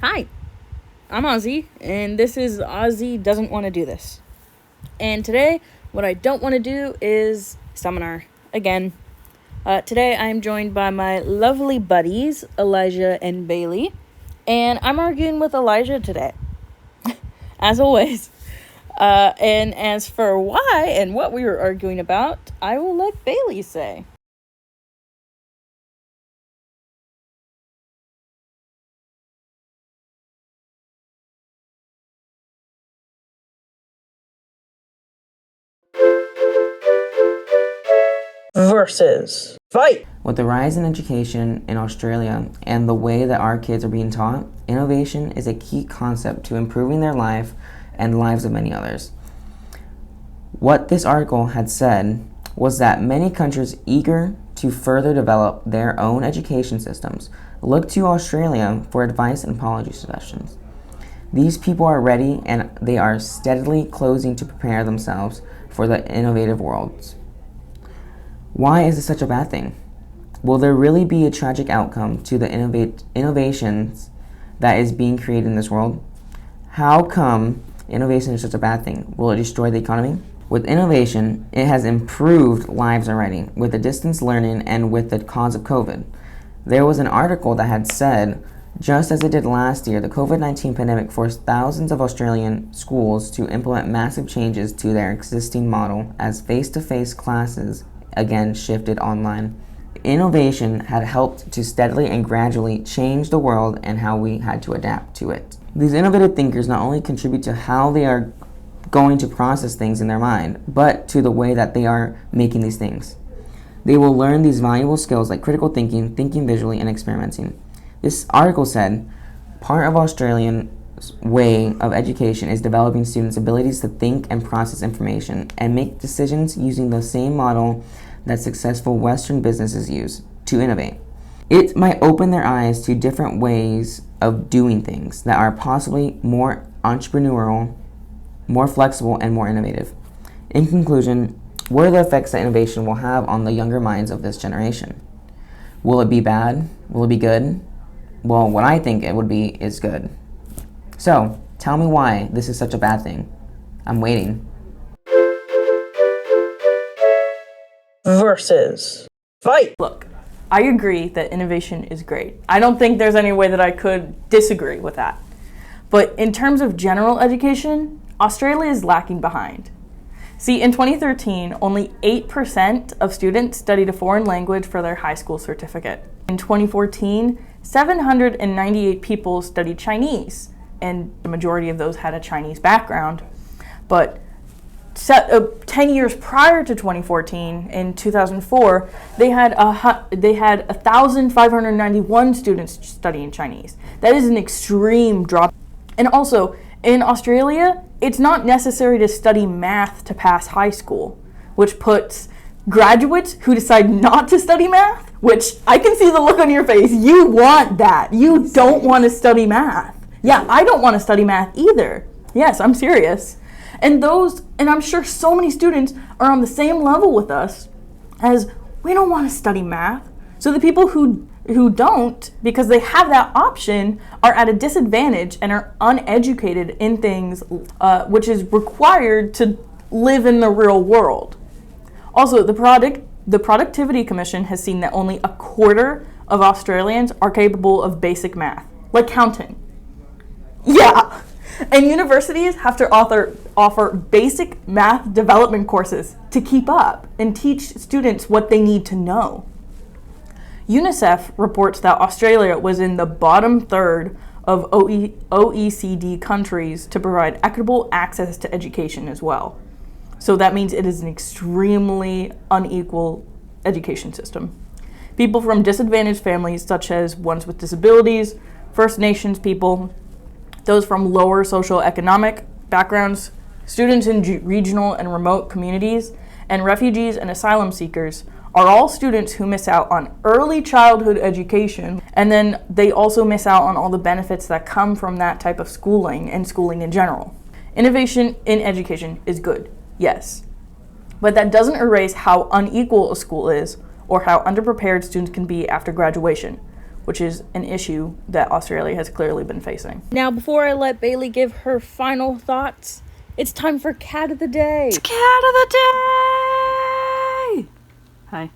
Hi, I'm Ozzie, and this is Ozzie Doesn't Want to Do This. And today, what I don't want to do is seminar again. Today, I'm joined by my lovely buddies, Elijah and Bailey, and I'm arguing with Elijah today, as always. And as for why and what we were arguing about, I will let Bailey say. Versus fight. With the rise in education in Australia and the way that our kids are being taught, innovation is a key concept to improving their life and lives of many others. What this article had said was that many countries eager to further develop their own education systems look to Australia for advice and policy suggestions. These people are ready and they are steadily closing to prepare themselves for the innovative worlds. Why is this such a bad thing? Will there really be a tragic outcome to the innovations that is being created in this world? How come innovation is such a bad thing? Will it destroy the economy? With innovation, it has improved lives already, with the distance learning and with the cause of COVID. There was an article that had said, just as it did last year, the COVID-19 pandemic forced thousands of Australian schools to implement massive changes to their existing model as face-to-face classes again shifted online. Innovation had helped to steadily and gradually change the world and how we had to adapt to it. These innovative thinkers not only contribute to how they are going to process things in their mind, but to the way that they are making these things. They will learn these valuable skills like critical thinking, thinking visually, and experimenting. This article said, part of Australian way of education is developing students' abilities to think and process information and make decisions using the same model that successful Western businesses use to innovate. It might open their eyes to different ways of doing things that are possibly more entrepreneurial, more flexible, and more innovative. In conclusion, what are the effects that innovation will have on the younger minds of this generation? Will it be bad? Will it be good? Well, what I think it would be is good. So, tell me why this is such a bad thing. I'm waiting. Versus fight. Look, I agree that innovation is great. I don't think there's any way that I could disagree with that. But in terms of general education, Australia is lacking behind. See, in 2013, only 8% of students studied a foreign language for their high school certificate. In 2014, 798 people studied Chinese, and the majority of those had a Chinese background. But 10 years prior to 2014, in 2004, they had 1,591 students studying Chinese. That is an extreme drop. And also, in Australia, it's not necessary to study math to pass high school, which puts graduates who decide not to study math, which I can see the look on your face. You want that. You don't want to study math. Yeah, I don't want to study math either. Yes, I'm serious. And I'm sure so many students are on the same level with us as we don't want to study math. So the people who don't, because they have that option, are at a disadvantage and are uneducated in things which is required to live in the real world. Also, the Productivity Commission has seen that only a quarter of Australians are capable of basic math, like counting. Yeah. And universities have to offer basic math development courses to keep up and teach students what they need to know. UNICEF reports that Australia was in the bottom third of OECD countries to provide equitable access to education as well. So that means it is an extremely unequal education system. People from disadvantaged families, such as ones with disabilities, First Nations people, those from lower socioeconomic backgrounds, students in regional and remote communities, and refugees and asylum seekers are all students who miss out on early childhood education, and then they also miss out on all the benefits that come from that type of schooling and schooling in general. Innovation in education is good, yes, but that doesn't erase how unequal a school is or how underprepared students can be after graduation. which is an issue that Australia has clearly been facing. Now, before I let Bailey give her final thoughts, it's time for Cat of the Day. It's Cat of the Day! Hi.